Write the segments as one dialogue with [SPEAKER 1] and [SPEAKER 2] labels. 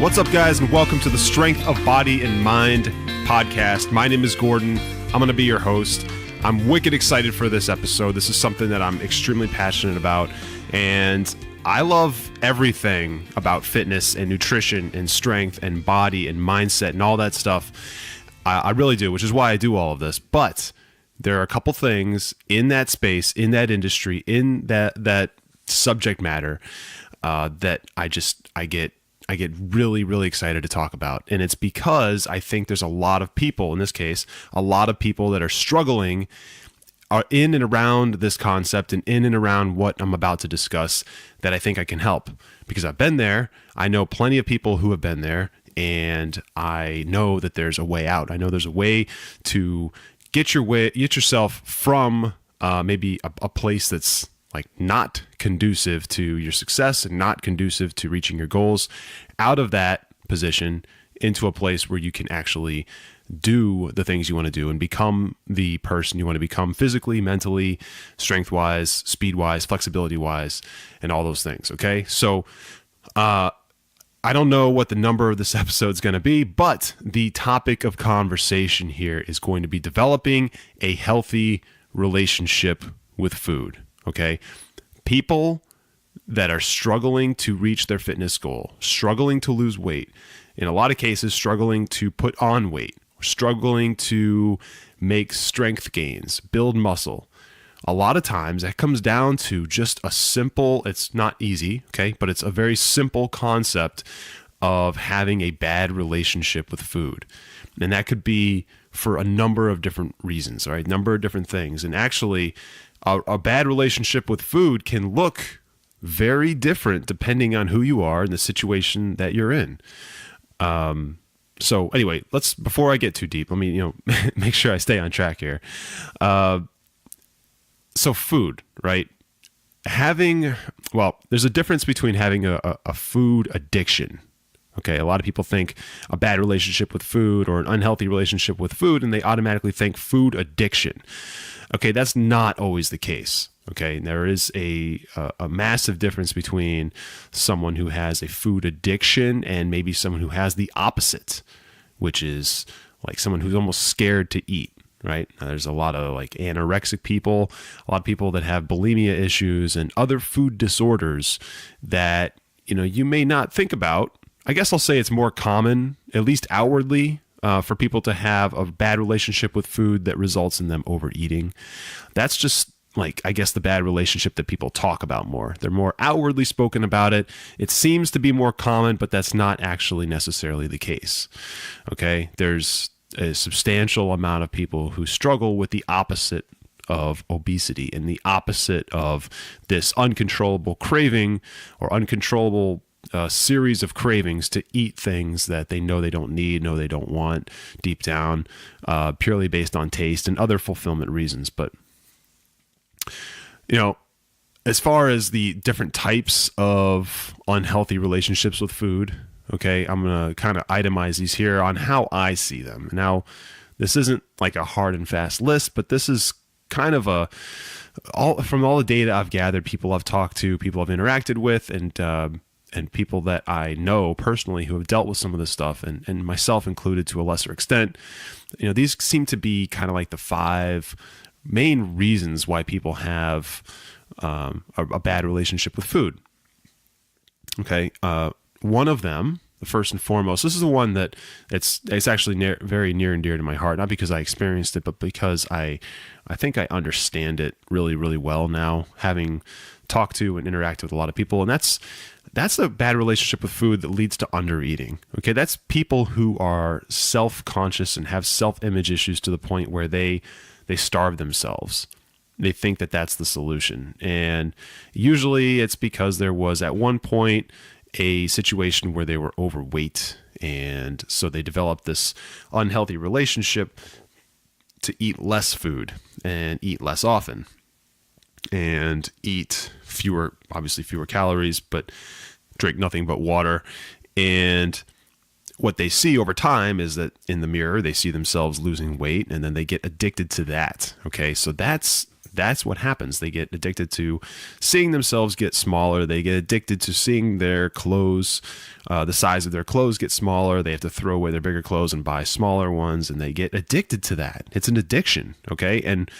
[SPEAKER 1] What's up, guys, and welcome to the Strength of Body and Mind podcast. My name is Gordon. I'm going to be your host. I'm wicked excited for this episode. This is something that I'm extremely passionate about, and I love everything about fitness and nutrition and strength and body and mindset and all that stuff. I really do, which is why I do all of this. But there are a couple things in that space, in that industry, in that subject matter that I get really, really excited to talk about. And it's because I think there's a lot of people, in this case, a lot of people that are struggling are in and around this concept and in and around what I'm about to discuss that I think I can help. Because I've been there, I know plenty of people who have been there, and I know that there's a way out. I know there's a way to get yourself from maybe a place that's like not conducive to your success and not conducive to reaching your goals, out of that position into a place where you can actually do the things you want to do and become the person you want to become physically, mentally, strength-wise, speed-wise, flexibility-wise, and all those things. Okay. So, I don't know what the number of this episode is going to be, but the topic of conversation here is going to be developing a healthy relationship with food. Okay. People that are struggling to reach their fitness goal, struggling to lose weight, in a lot of cases, struggling to put on weight, struggling to make strength gains, build muscle. A lot of times that comes down to just a simple, it's not easy, okay, but it's a very simple concept of having a bad relationship with food. And that could be for a number of different reasons, all right, number of different things. And actually, a bad relationship with food can look very different depending on who you are and the situation that you're in. So anyway, before I get too deep, let me, make sure I stay on track here. So food, right? There's a difference between having a food addiction. Okay, a lot of people think a bad relationship with food or an unhealthy relationship with food, and they automatically think food addiction. Okay, that's not always the case. Okay, there is a massive difference between someone who has a food addiction and maybe someone who has the opposite, which is like someone who's almost scared to eat. Right? Now, there's a lot of like anorexic people, a lot of people that have bulimia issues and other food disorders that, you may not think about. I guess I'll say it's more common, at least outwardly, for people to have a bad relationship with food that results in them overeating. That's just like, I guess, the bad relationship that people talk about more. They're more outwardly spoken about it. It seems to be more common, but that's not actually necessarily the case. Okay? There's a substantial amount of people who struggle with the opposite of obesity and the opposite of this uncontrollable craving or uncontrollable series of cravings to eat things that they know they don't need, know they don't want deep down, purely based on taste and other fulfillment reasons. But, as far as the different types of unhealthy relationships with food, okay, I'm going to kind of itemize these here on how I see them. Now, this isn't like a hard and fast list, but this is kind of from all the data I've gathered, people I've talked to, people I've interacted with, and people that I know personally who have dealt with some of this stuff, and myself included to a lesser extent. These seem to be kind of like the 5 main reasons why people have a bad relationship with food. Okay, one of them, the first and foremost, this is the one that it's actually very near and dear to my heart, not because I experienced it, but because I think I understand it really, really well now, having talked to and interacted with a lot of people. And that's a bad relationship with food that leads to undereating. Okay, that's people who are self-conscious and have self-image issues to the point where they starve themselves. They think that that's the solution. And usually it's because there was at one point a situation where they were overweight, and so they developed this unhealthy relationship to eat less food and eat less often and eat fewer calories, but drink nothing but water. And what they see over time is that in the mirror, they see themselves losing weight, and then they get addicted to that. Okay, so that's that's what happens. They get addicted to seeing themselves get smaller. They get addicted to seeing their clothes, the size of their clothes get smaller. They have to throw away their bigger clothes and buy smaller ones, and they get addicted to that. It's an addiction, okay? And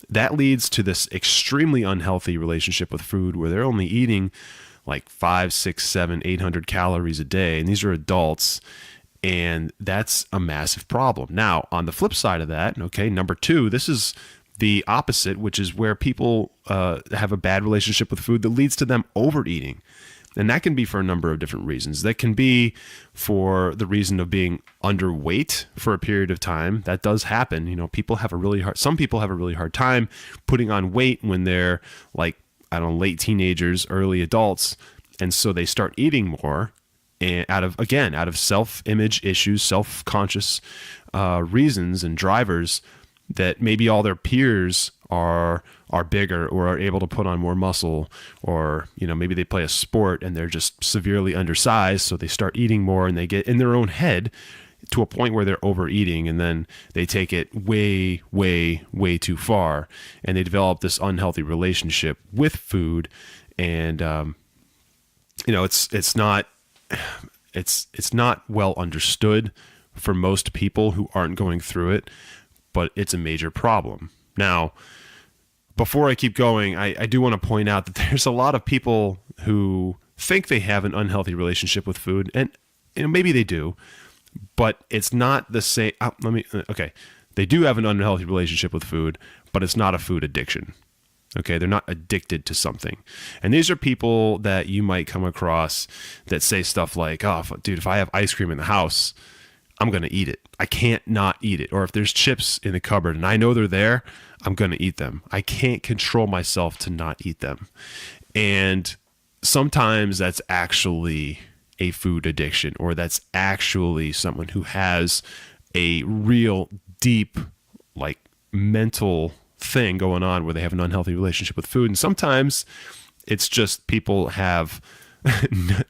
[SPEAKER 1] that leads to this extremely unhealthy relationship with food where they're only eating like 5, 6, 7, 800 calories a day. And these are adults, and that's a massive problem. Now, on the flip side of that, okay, number 2, this is the opposite, which is where people have a bad relationship with food that leads to them overeating. And that can be for a number of different reasons. That can be for the reason of being underweight for a period of time. That does happen. You know, some people have a really hard time putting on weight when they're like, I don't know, late teenagers, early adults. And so they start eating more, and out of self-image issues, self-conscious reasons and drivers, that maybe all their peers are bigger or are able to put on more muscle, or, you know, maybe they play a sport and they're just severely undersized, so they start eating more and they get in their own head to a point where they're overeating, and then they take it way, way, way too far, and they develop this unhealthy relationship with food. And you know, it's not well understood for most people who aren't going through it, but it's a major problem. Now, before I keep going, I do want to point out that there's a lot of people who think they have an unhealthy relationship with food, and you know, maybe they do, but it's not the same. They do have an unhealthy relationship with food, but it's not a food addiction. Okay, they're not addicted to something. And these are people that you might come across that say stuff like, oh, dude, if I have ice cream in the house, I'm going to eat it. I can't not eat it. Or if there's chips in the cupboard and I know they're there, I'm going to eat them. I can't control myself to not eat them. And sometimes that's actually a food addiction, or that's actually someone who has a real deep, like, mental thing going on where they have an unhealthy relationship with food. And sometimes it's just people have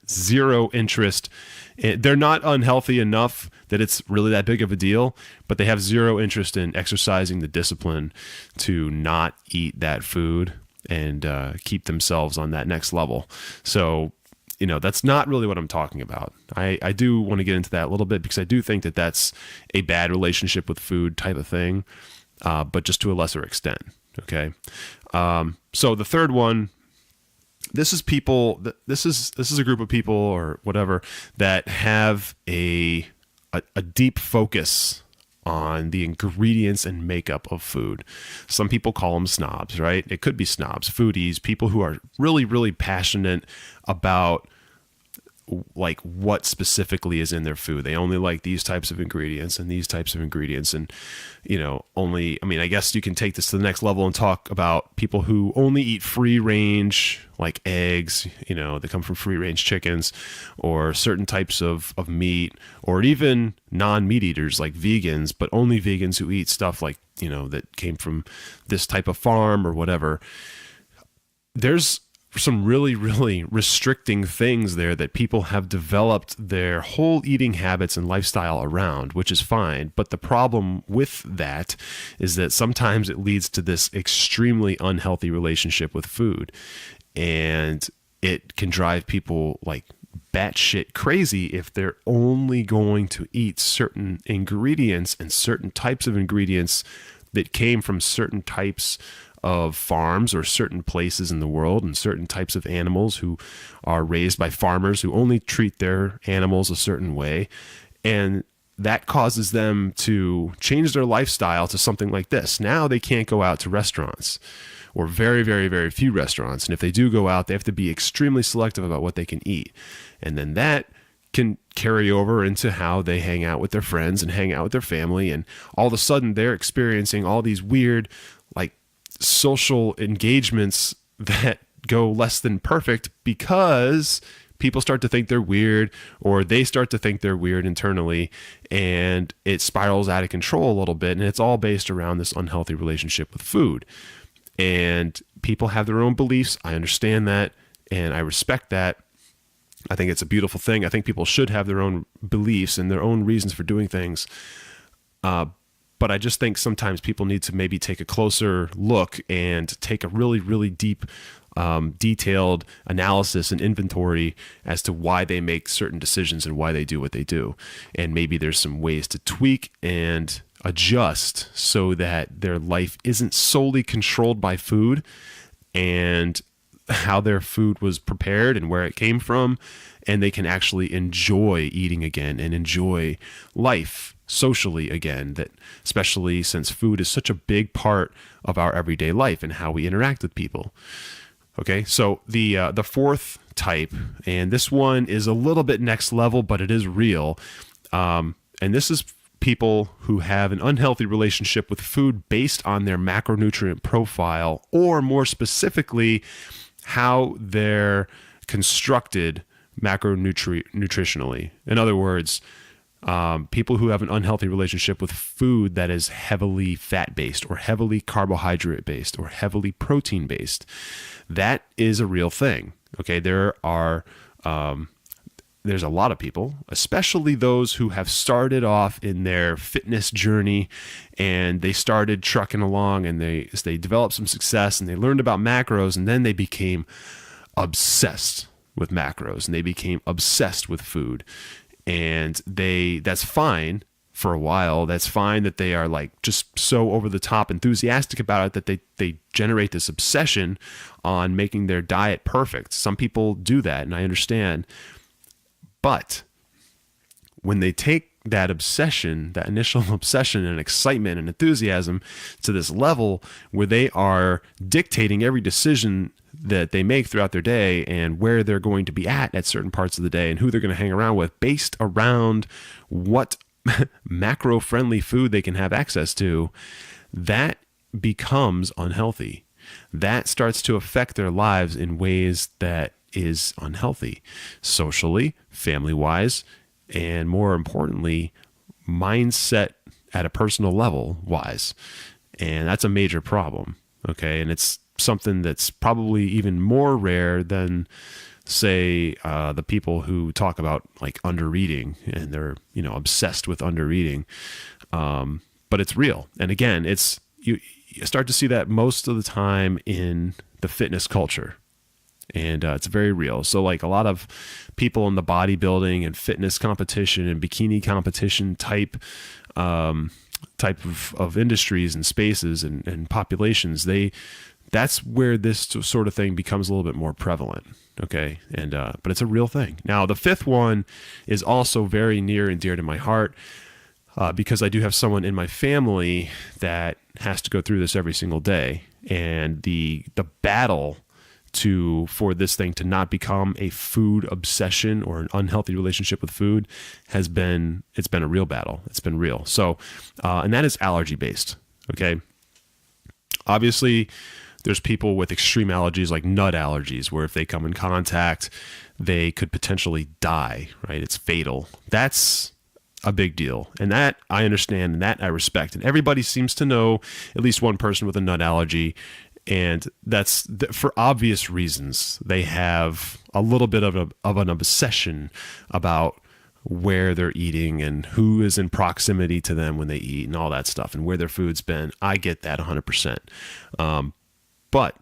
[SPEAKER 1] zero interest. They're not unhealthy enough that it's really that big of a deal, but they have zero interest in exercising the discipline to not eat that food and keep themselves on that next level. So, you know, that's not really what I'm talking about. I do want to get into that a little bit, because I do think that that's a bad relationship with food type of thing, but just to a lesser extent. Okay. So the third one, this is people, this is a group of people or whatever that have a deep focus on the ingredients and makeup of food. Some people call them snobs, right? It could be snobs, foodies, people who are really, really passionate about like what specifically is in their food. They only like these types of ingredients and these types of ingredients. And, you know, I guess you can take this to the next level and talk about people who only eat free range, like eggs, you know, they come from free range chickens, or certain types of meat, or even non-meat eaters like vegans, but only vegans who eat stuff like, you know, that came from this type of farm or whatever. There's some really, really restricting things there that people have developed their whole eating habits and lifestyle around, which is fine. But the problem with that is that sometimes it leads to this extremely unhealthy relationship with food. And it can drive people like batshit crazy if they're only going to eat certain ingredients and certain types of ingredients that came from certain types of farms or certain places in the world, and certain types of animals who are raised by farmers who only treat their animals a certain way. And that causes them to change their lifestyle to something like this. Now they can't go out to restaurants, or very, very, very few restaurants. And if they do go out, they have to be extremely selective about what they can eat. And then that can carry over into how they hang out with their friends and hang out with their family. And all of a sudden they're experiencing all these weird, like, social engagements that go less than perfect, because people start to think they're weird, or they start to think they're weird internally, and it spirals out of control a little bit. And it's all based around this unhealthy relationship with food. And people have their own beliefs. I understand that, and I respect that. I think it's a beautiful thing. I think people should have their own beliefs and their own reasons for doing things. But I just think sometimes people need to maybe take a closer look and take a really, really deep, detailed analysis and inventory as to why they make certain decisions and why they do what they do. And maybe there's some ways to tweak and adjust so that their life isn't solely controlled by food and how their food was prepared and where it came from, and they can actually enjoy eating again and enjoy life socially again, that especially since food is such a big part of our everyday life and how we interact with people. Okay, so the fourth type, and this one is a little bit next level, but it is real, and this is people who have an unhealthy relationship with food based on their macronutrient profile, or more specifically, how they're constructed macronutritionally. In other words, people who have an unhealthy relationship with food that is heavily fat-based or heavily carbohydrate-based or heavily protein-based. That is a real thing. Okay, there's a lot of people, especially those who have started off in their fitness journey and they started trucking along and they developed some success and they learned about macros, and then they became obsessed with macros and they became obsessed with food. And that's fine for a while. That's fine that they are like just so over the top enthusiastic about it that they generate this obsession on making their diet perfect. Some people do that, and I understand. But when they take that obsession, that initial obsession and excitement and enthusiasm to this level where they are dictating every decision that they make throughout their day and where they're going to be at certain parts of the day and who they're going to hang around with based around what macro-friendly food they can have access to, that becomes unhealthy. That starts to affect their lives in ways that is unhealthy, socially, family-wise, and more importantly, mindset at a personal level wise. And that's a major problem. Okay. And it's something that's probably even more rare than, say, the people who talk about like undereating and they're, obsessed with undereating. But it's real. And again, you start to see that most of the time in the fitness culture. And it's very real. So like a lot of people in the bodybuilding and fitness competition and bikini competition type of industries and spaces and populations, that's where this sort of thing becomes a little bit more prevalent. Okay. And, but it's a real thing. Now, the fifth one is also very near and dear to my heart, because I do have someone in my family that has to go through this every single day. And the battle for this thing to not become a food obsession or an unhealthy relationship with food it's been a real battle. It's been real. So, and that is allergy based. Okay. Obviously there's people with extreme allergies like nut allergies, where if they come in contact, they could potentially die, right? It's fatal. That's a big deal. And that I understand and that I respect. And everybody seems to know at least one person with a nut allergy. And that's for obvious reasons. They have a little bit of an obsession about where they're eating and who is in proximity to them when they eat and all that stuff and where their food's been. I get that 100%. But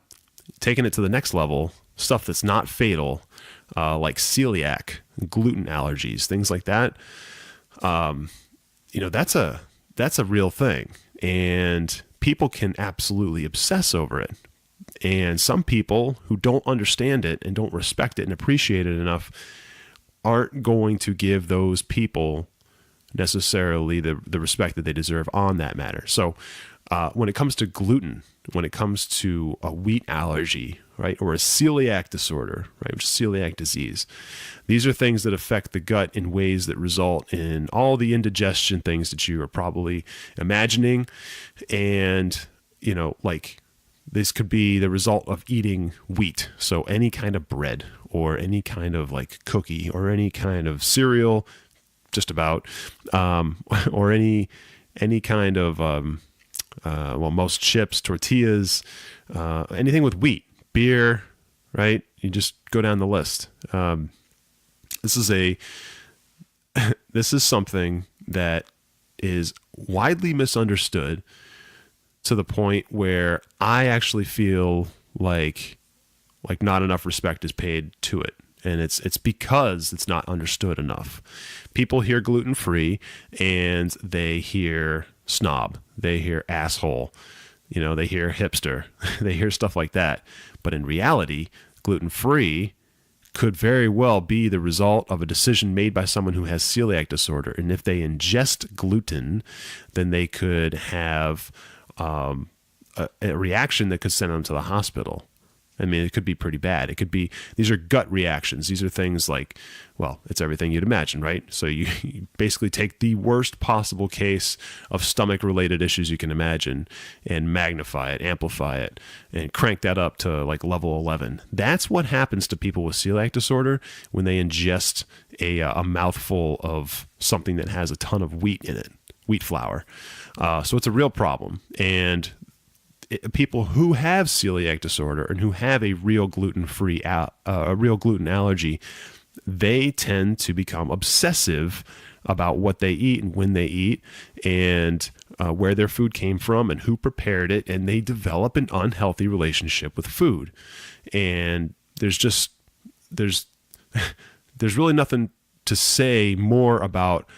[SPEAKER 1] taking it to the next level, stuff that's not fatal, like celiac, gluten allergies, things like that, that's a real thing. And people can absolutely obsess over it. And some people who don't understand it and don't respect it and appreciate it enough aren't going to give those people necessarily the respect that they deserve on that matter. So when it comes to gluten, when it comes to a wheat allergy, right, or a celiac disorder, right, which is celiac disease, these are things that affect the gut in ways that result in all the indigestion things that you are probably imagining. And, like this could be the result of eating wheat. So any kind of bread or any kind of like cookie or any kind of cereal, just about, or any kind of, most chips, tortillas, anything with wheat, beer, right? You just go down the list. This is something that is widely misunderstood to the point where I actually feel like not enough respect is paid to it. And it's because it's not understood enough. People hear gluten-free and they hear snob, they hear asshole, they hear hipster, they hear stuff like that. But in reality, gluten-free could very well be the result of a decision made by someone who has celiac disorder. And if they ingest gluten, then they could have a reaction that could send them to the hospital. I mean, it could be pretty bad. It could be, these are gut reactions. These are things like, well, it's everything you'd imagine, right? So you basically take the worst possible case of stomach-related issues you can imagine and magnify it, amplify it, and crank that up to like level 11. That's what happens to people with celiac disorder when they ingest a mouthful of something that has a ton of wheat in it, wheat flour. So it's a real problem. And people who have celiac disorder and who have a real gluten-free, a real gluten allergy, they tend to become obsessive about what they eat and when they eat and where their food came from and who prepared it. And they develop an unhealthy relationship with food. And there's really nothing to say more about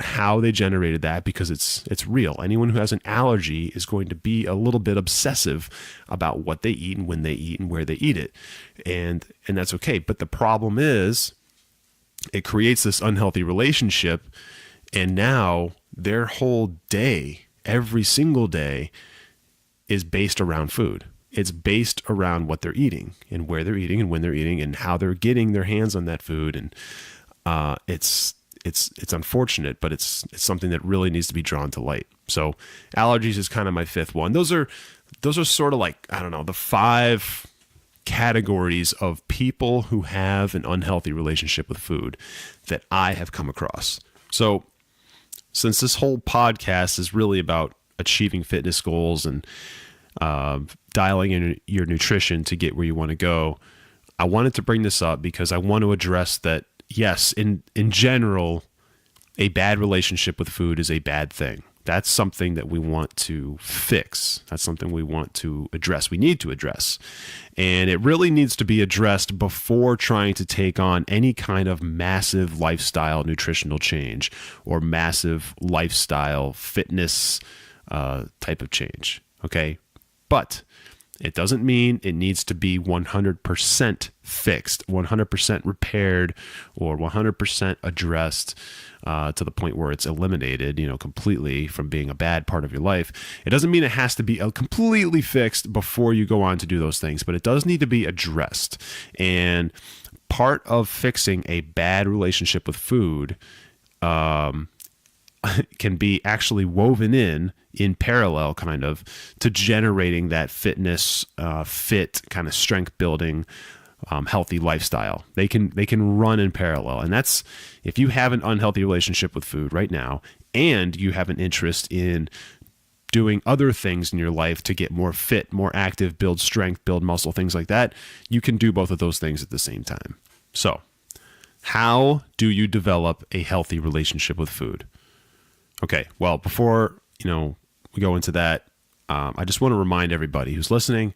[SPEAKER 1] how they generated that, because it's real. Anyone who has an allergy is going to be a little bit obsessive about what they eat and when they eat and where they eat it. And that's okay. But the problem is it creates this unhealthy relationship. And now their whole day, every single day, is based around food. It's based around what they're eating and where they're eating and when they're eating and how they're getting their hands on that food. And it's unfortunate, but it's something that really needs to be drawn to light. So allergies is kind of my fifth one. Those are sort of like, I don't know, the 5 categories of people who have an unhealthy relationship with food that I have come across. So since this whole podcast is really about achieving fitness goals and dialing in your nutrition to get where you want to go, I wanted to bring this up because I want to address that. Yes, in general, a bad relationship with food is a bad thing. That's something that we want to fix. That's something we want to address. We need to address. And it really needs to be addressed before trying to take on any kind of massive lifestyle nutritional change or massive lifestyle fitness type of change. Okay? But it doesn't mean it needs to be 100% fixed, 100% repaired, or 100% addressed to the point where it's eliminated, completely from being a bad part of your life. It doesn't mean it has to be completely fixed before you go on to do those things, but it does need to be addressed. And part of fixing a bad relationship with food can be actually woven in parallel kind of to generating that fitness, fit kind of strength building, healthy lifestyle. They can run in parallel. And that's, if you have an unhealthy relationship with food right now, and you have an interest in doing other things in your life to get more fit, more active, build strength, build muscle, things like that, you can do both of those things at the same time. So how do you develop a healthy relationship with food? Okay, well, before we go into that, I just want to remind everybody who's listening,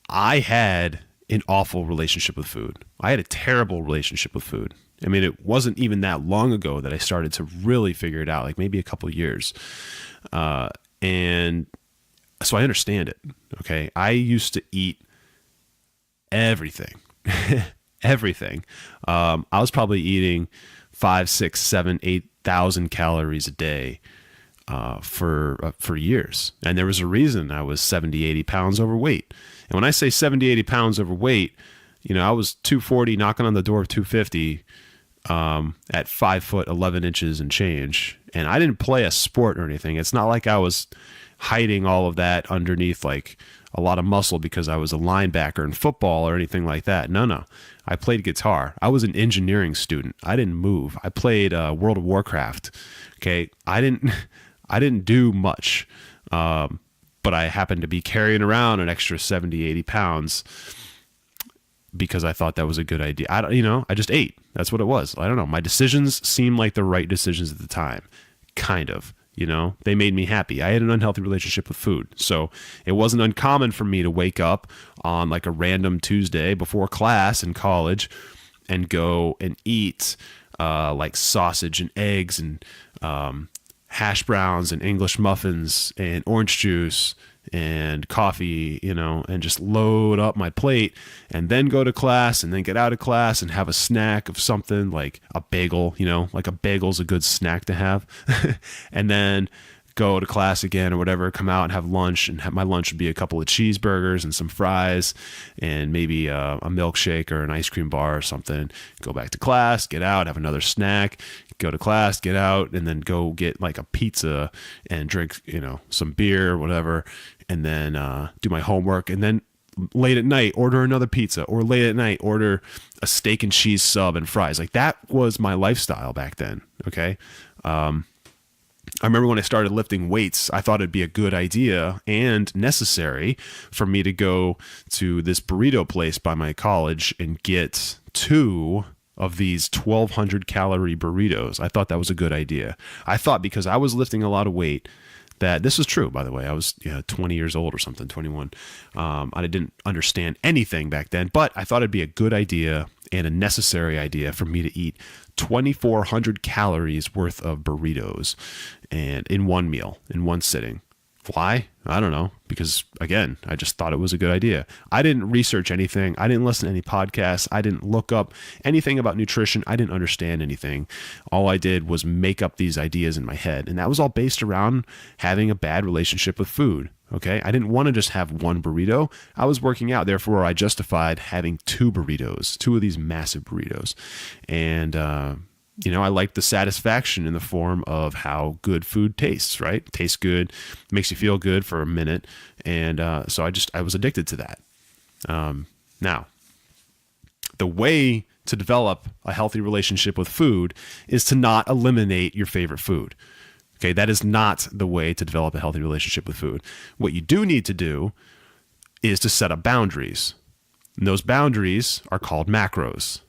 [SPEAKER 1] I had an awful relationship with food. I had a terrible relationship with food. I mean, it wasn't even that long ago that I started to really figure it out, like maybe a couple of years. And so I understand it, okay? I used to eat everything, everything. I was probably eating 5, 6, 7, 8,000 calories a day for years. And there was a reason I was 70, 80 pounds overweight. And when I say 70, 80 pounds overweight, I was 240 knocking on the door of 250 at 5 foot 11 inches and change. And I didn't play a sport or anything. It's not like I was hiding all of that underneath like a lot of muscle because I was a linebacker in football or anything like that. No. I played guitar. I was an engineering student. I didn't move. I played World of Warcraft. Okay. I didn't do much. But I happened to be carrying around an extra 70, 80 pounds because I thought that was a good idea. I just ate. That's what it was. I don't know. My decisions seemed like the right decisions at the time. Kind of. They made me happy. I had an unhealthy relationship with food. So it wasn't uncommon for me to wake up on like a random Tuesday before class in college and go and eat like sausage and eggs and hash browns and English muffins and orange juice and coffee, and just load up my plate and then go to class and then get out of class and have a snack of something like a bagel, like a bagel's a good snack to have. And then go to class again or whatever, come out and have lunch, and my lunch would be a couple of cheeseburgers and some fries and maybe a milkshake or an ice cream bar or something. Go back to class, get out, have another snack, go to class, get out, and then go get like a pizza and drink, some beer or whatever, and then do my homework. And then late at night, order another pizza, or late at night, order a steak and cheese sub and fries. Like that was my lifestyle back then. Okay. I remember when I started lifting weights, I thought it'd be a good idea and necessary for me to go to this burrito place by my college and get 2 of these 1,200 calorie burritos. I thought that was a good idea. I thought because I was lifting a lot of weight, that this was true, by the way. I was 20 years old or something, 21. I didn't understand anything back then, but I thought it'd be a good idea and a necessary idea for me to eat 2,400 calories worth of burritos and in one meal, in one sitting. Why? I don't know. Because again, I just thought it was a good idea. I didn't research anything. I didn't listen to any podcasts. I didn't look up anything about nutrition. I didn't understand anything. All I did was make up these ideas in my head. And that was all based around having a bad relationship with food. Okay. I didn't want to just have one burrito. I was working out. Therefore, I justified having 2 burritos, 2 of these massive burritos. And, I like the satisfaction in the form of how good food tastes, right? It tastes good, makes you feel good for a minute. And so I was addicted to that. Now, the way to develop a healthy relationship with food is to not eliminate your favorite food. Okay, that is not the way to develop a healthy relationship with food. What you do need to do is to set up boundaries. And those boundaries are called macros.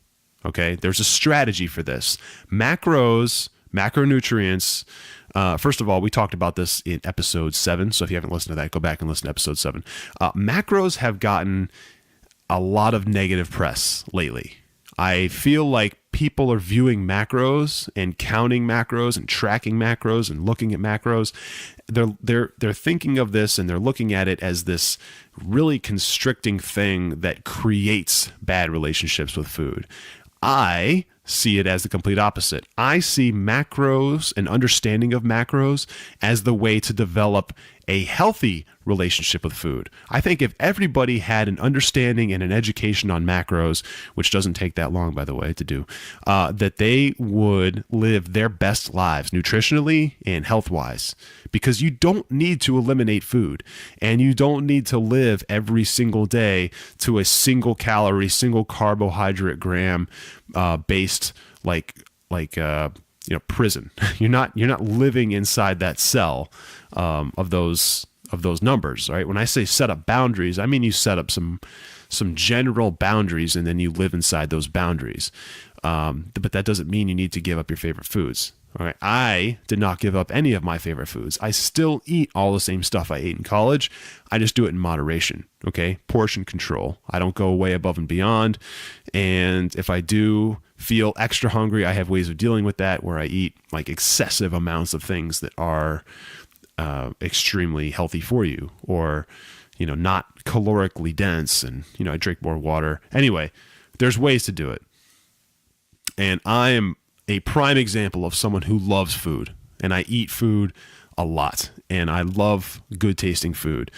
[SPEAKER 1] Okay, there's a strategy for this. Macronutrients. First of all, we talked about this in episode 7. So if you haven't listened to that, go back and listen to episode 7. Macros have gotten a lot of negative press lately. I feel like people are viewing macros and counting macros and tracking macros and looking at macros. They're thinking of this and they're looking at it as this really constricting thing that creates bad relationships with food. I see it as the complete opposite. I see macros and understanding of macros as the way to develop a healthy relationship with food. I think if everybody had an understanding and an education on macros, which doesn't take that long, by the way, to do, that they would live their best lives nutritionally and health-wise. Because you don't need to eliminate food, and you don't need to live every single day to a single calorie, single carbohydrate gram based prison. You're not living inside that cell of those numbers, right? When I say set up boundaries, I mean you set up some general boundaries and then you live inside those boundaries. But that doesn't mean you need to give up your favorite foods. All right. I did not give up any of my favorite foods. I still eat all the same stuff I ate in college. I just do it in moderation. Okay. Portion control. I don't go way above and beyond. And if I do feel extra hungry, I have ways of dealing with that where I eat like excessive amounts of things that are extremely healthy for you, or, not calorically dense. And, I drink more water. Anyway, there's ways to do it. And I am a prime example of someone who loves food, and I eat food a lot, and I love good tasting food.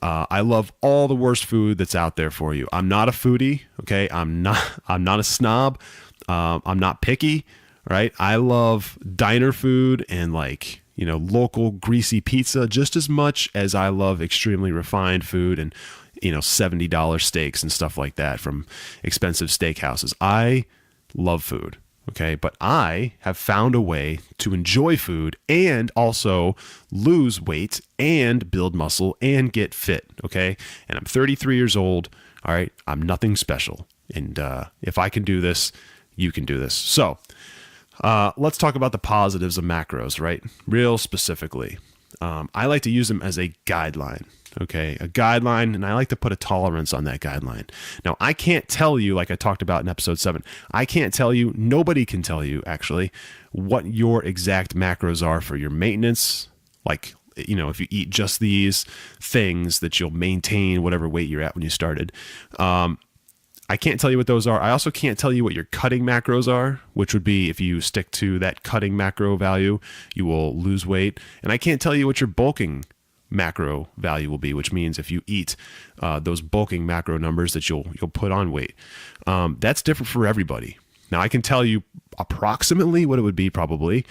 [SPEAKER 1] I love all the worst food that's out there for you. I'm not a foodie. Okay. I'm not a snob. I'm not picky, right? I love diner food and local greasy pizza just as much as I love extremely refined food and, $70 steaks and stuff like that from expensive steakhouses. I love food. Okay, but I have found a way to enjoy food and also lose weight and build muscle and get fit. Okay, and I'm 33 years old. All right, I'm nothing special. And if I can do this, you can do this. So Let's talk about the positives of macros, right? Real specifically. I like to use them as a guideline. Okay, a guideline, and I like to put a tolerance on that guideline. Now, I can't tell you, like I talked about in episode 7, I can't tell you, nobody can tell you actually, what your exact macros are for your maintenance. Like, you know, if you eat just these things, that you'll maintain whatever weight you're at when you started. I can't tell you what those are. I also can't tell you what your cutting macros are, which would be if you stick to that cutting macro value, you will lose weight. And I can't tell you what your bulking macro value will be, which means if you eat those bulking macro numbers that you'll put on weight. That's different for everybody. Now, I can tell you approximately what it would be probably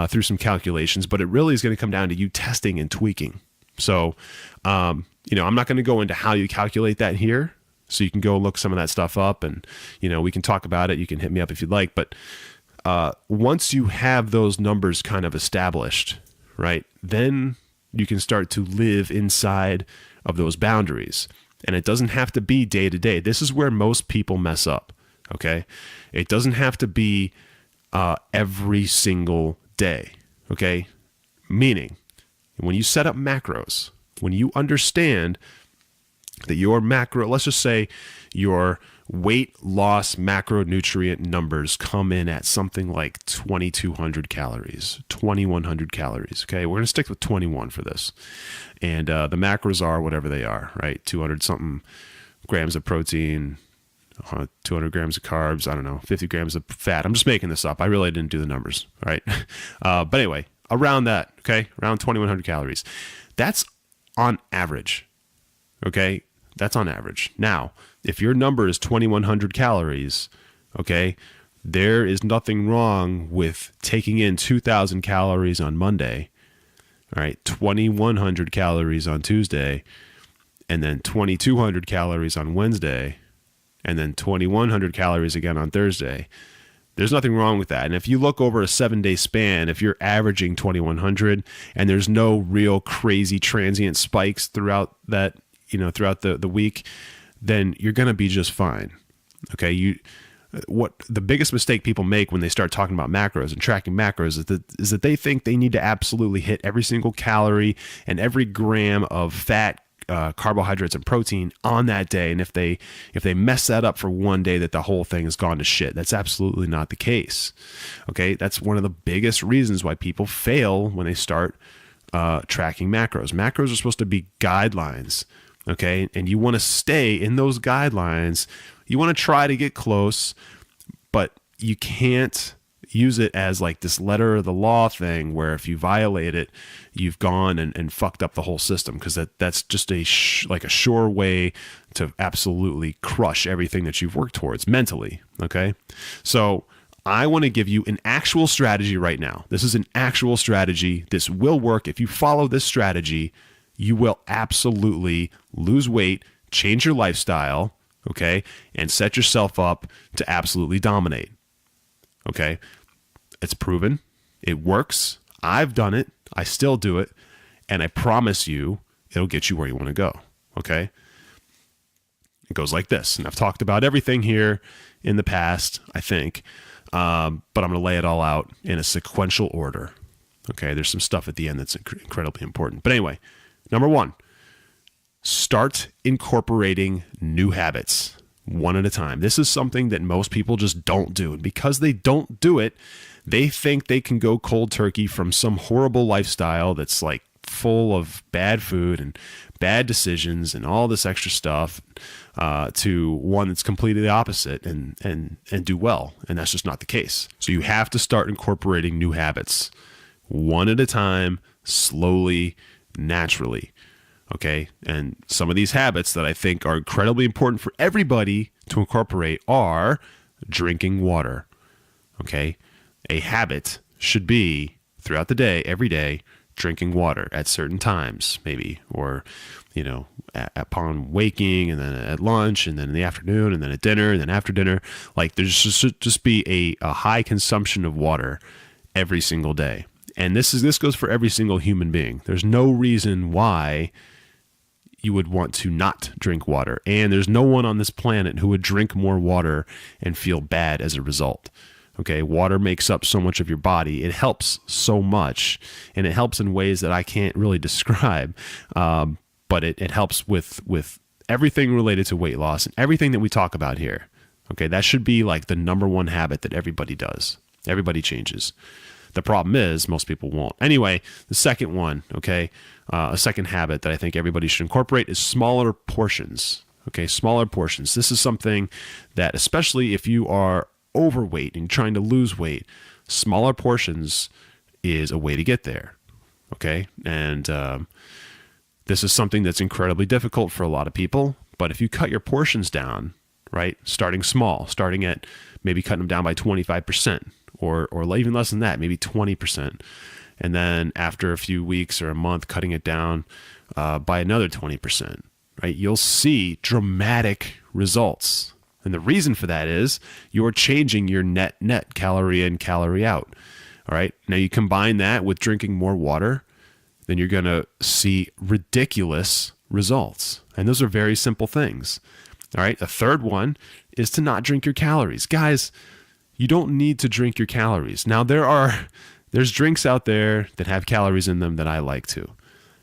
[SPEAKER 1] through some calculations, but it really is going to come down to you testing and tweaking. So, I'm not going to go into how you calculate that here. So you can go look some of that stuff up and, we can talk about it. You can hit me up if you'd like. But once you have those numbers kind of established, right, then you can start to live inside of those boundaries. And it doesn't have to be day to day. This is where most people mess up, okay? It doesn't have to be every single day, okay? Meaning, when you set up macros, when you understand that your macro, let's just say your weight loss macronutrient numbers come in at something like 2,200 calories, 2,100 calories. Okay, we're going to stick with 21 for this. And the macros are whatever they are, right? 200 something grams of protein, 200 grams of carbs, I don't know, 50 grams of fat. I'm just making this up. I really didn't do the numbers, right? But anyway, around that, okay, around 2,100 calories. That's on average, okay? That's on average. Now, if your number is 2,100 calories, okay, there is nothing wrong with taking in 2,000 calories on Monday, all right, 2,100 calories on Tuesday, and then 2,200 calories on Wednesday, and then 2,100 calories again on Thursday. There's nothing wrong with that. And if you look over a 7-day span, if you're averaging 2,100 and there's no real crazy transient spikes throughout that, throughout the week, then you're going to be just fine. Okay. What the biggest mistake people make when they start talking about macros and tracking macros is that they think they need to absolutely hit every single calorie and every gram of fat, carbohydrates and protein on that day. And if they mess that up for one day, that the whole thing has gone to shit. That's absolutely not the case. Okay. That's one of the biggest reasons why people fail when they start tracking macros. Macros are supposed to be guidelines. Okay. And you want to stay in those guidelines. You want to try to get close, but you can't use it as like this letter of the law thing where if you violate it, you've gone and fucked up the whole system, because that's just a sure way to absolutely crush everything that you've worked towards mentally. Okay. So I want to give you an actual strategy right now. This is an actual strategy. This will work. If you follow this strategy, you will absolutely lose weight, change your lifestyle, okay, and set yourself up to absolutely dominate. Okay. It's proven. It works. I've done it. I still do it. And I promise you, it'll get you where you want to go. Okay. It goes like this. And I've talked about everything here in the past, I think, but I'm going to lay it all out in a sequential order. Okay. There's some stuff at the end that's incredibly important. But anyway, number 1, start incorporating new habits one at a time. This is something that most people just don't do. And because they don't do it, they think they can go cold turkey from some horrible lifestyle that's like full of bad food and bad decisions and all this extra stuff to one that's completely the opposite and do well. And that's just not the case. So you have to start incorporating new habits one at a time, slowly, naturally. Okay. And some of these habits that I think are incredibly important for everybody to incorporate are drinking water. Okay. A habit should be throughout the day, every day, drinking water at certain times, maybe, or, upon waking, and then at lunch, and then in the afternoon, and then at dinner, and then after dinner. Like there should just be a high consumption of water every single day. And this goes for every single human being. There's no reason why you would want to not drink water. And there's no one on this planet who would drink more water and feel bad as a result. Okay, water makes up so much of your body. It helps so much, and it helps in ways that I can't really describe. But it helps with everything related to weight loss and everything that we talk about here. Okay, that should be like the number one habit that everybody does. Everybody changes. The problem is most people won't. Anyway, the second one, okay, a second habit that I think everybody should incorporate is smaller portions. Okay, smaller portions. This is something that, especially if you are overweight and trying to lose weight, smaller portions is a way to get there. Okay, and this is something that's incredibly difficult for a lot of people. But if you cut your portions down, right, starting small, starting at maybe cutting them down by 25%, or even less than that, maybe 20%, and then after a few weeks or a month, cutting it down by another 20%. Right, you'll see dramatic results. And the reason for that is you're changing your net calorie in, calorie out. All right. Now you combine that with drinking more water, then you're going to see ridiculous results. And those are very simple things. All right. A third one is to not drink your calories. Guys, you don't need to drink your calories. Now there's drinks out there that have calories in them that I like to. All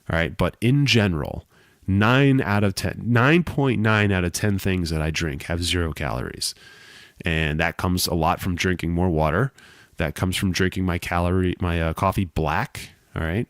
[SPEAKER 1] right. But in general, 9.9 out of 10 things that I drink have 0 calories. And that comes a lot from drinking more water. That comes from drinking my coffee black. All right.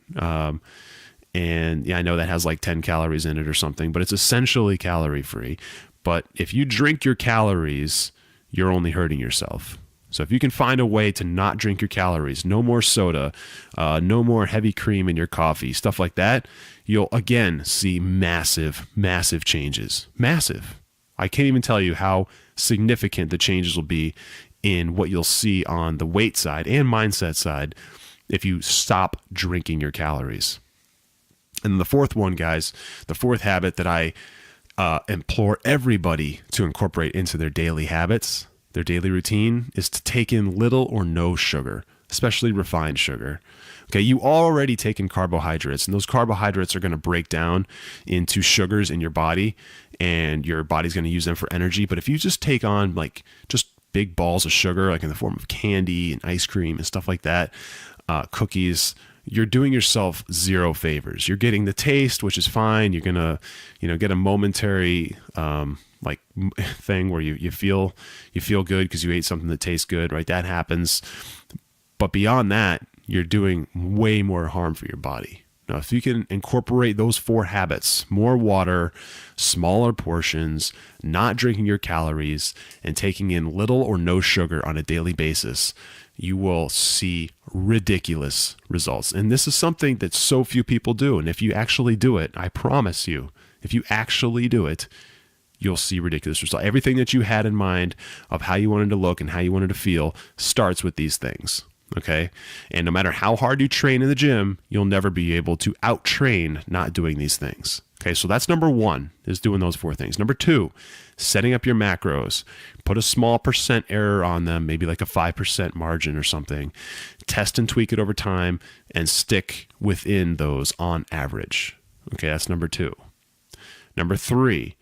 [SPEAKER 1] And yeah, I know that has like 10 calories in it or something, but it's essentially calorie free. But if you drink your calories, you're only hurting yourself. So if you can find a way to not drink your calories, no more soda, no more heavy cream in your coffee, stuff like that, you'll again see massive, massive changes. Massive. I can't even tell you how significant the changes will be in what you'll see on the weight side and mindset side if you stop drinking your calories. And the fourth one, guys, the fourth habit that I implore everybody to incorporate into their daily habits, their daily routine, is to take in little or no sugar, especially refined sugar. Okay, you already take in carbohydrates, and those carbohydrates are going to break down into sugars in your body, and your body's going to use them for energy. But if you just take on like just big balls of sugar, like in the form of candy and ice cream and stuff like that, cookies, you're doing yourself 0 favors. You're getting the taste, which is fine. You're going to, get a momentary thing where you feel good because you ate something that tastes good, right? That happens. But beyond that, you're doing way more harm for your body. Now, if you can incorporate those 4 habits, more water, smaller portions, not drinking your calories, and taking in little or no sugar on a daily basis, you will see ridiculous results. And this is something that so few people do. And if you actually do it, I promise you, if you actually do it, you'll see ridiculous results. Everything that you had in mind of how you wanted to look and how you wanted to feel starts with these things. Okay. And no matter how hard you train in the gym, you'll never be able to out-train not doing these things. Okay. So that's number 1, is doing those 4 things. Number 2, setting up your macros. Put a small percent error on them, maybe like a 5% margin or something. Test and tweak it over time and stick within those on average. Okay. That's number 2. Number 3,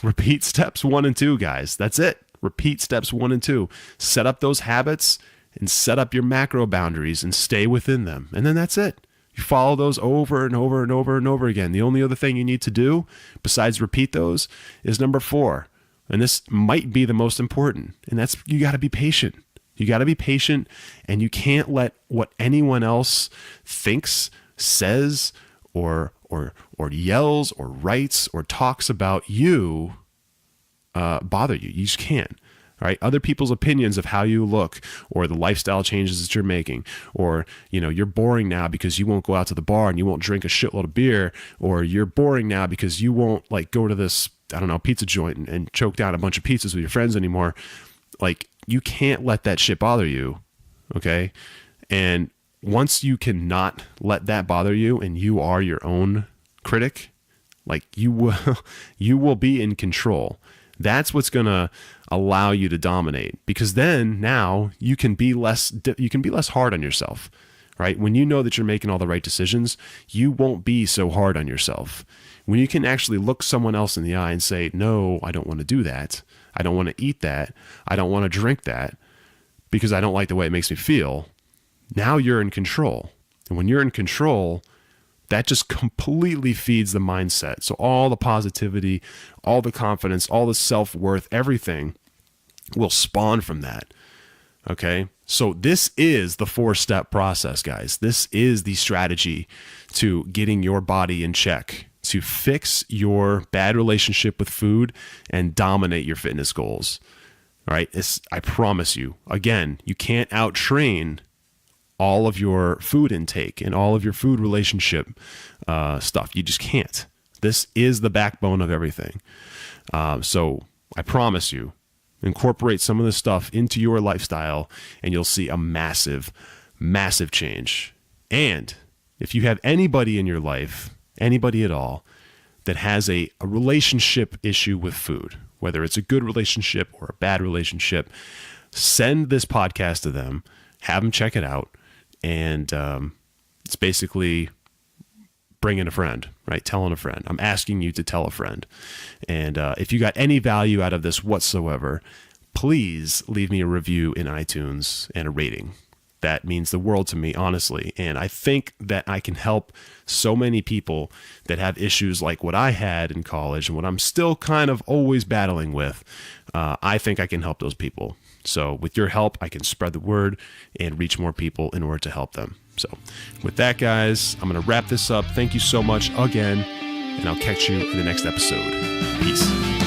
[SPEAKER 1] repeat steps 1 and 2, guys. That's it. Repeat steps 1 and 2. Set up those habits and set up your macro boundaries and stay within them. And then that's it. You follow those over and over and over and over again. The only other thing you need to do besides repeat those is number 4. And this might be the most important. And that's, you got to be patient. You got to be patient, and you can't let what anyone else thinks, says, or yells or writes or talks about you bother you. You just can't. All right. Other people's opinions of how you look, or the lifestyle changes that you're making, or, you're boring now because you won't go out to the bar and you won't drink a shitload of beer, or you're boring now because you won't go to this, pizza joint and choke down a bunch of pizzas with your friends anymore. Like, you can't let that shit bother you. Okay. And once you cannot let that bother you, and you are your own critic, you will be in control. That's what's going to allow you to dominate, because then now you can be less hard on yourself, right? When you know that you're making all the right decisions, you won't be so hard on yourself. When you can actually look someone else in the eye and say, no, I don't want to do that. I don't want to eat that. I don't want to drink that, because I don't like the way it makes me feel. Now you're in control. And when you're in control, that just completely feeds the mindset. So all the positivity, all the confidence, all the self-worth, everything will spawn from that. Okay? So this is the 4-step process, guys. This is the strategy to getting your body in check, to fix your bad relationship with food and dominate your fitness goals. All right? I promise you, again, you can't out-train all of your food intake and all of your food relationship stuff. You just can't. This is the backbone of everything. So I promise you, incorporate some of this stuff into your lifestyle and you'll see a massive, massive change. And if you have anybody in your life, anybody at all, that has a relationship issue with food, whether it's a good relationship or a bad relationship, send this podcast to them, have them check it out. And it's basically bringing a friend, right? Telling a friend. I'm asking you to tell a friend. And if you got any value out of this whatsoever, please leave me a review in iTunes and a rating. That means the world to me, honestly. And I think that I can help so many people that have issues like what I had in college and what I'm still kind of always battling with. I think I can help those people. So with your help, I can spread the word and reach more people in order to help them. So with that, guys, I'm going to wrap this up. Thank you so much again, and I'll catch you in the next episode. Peace.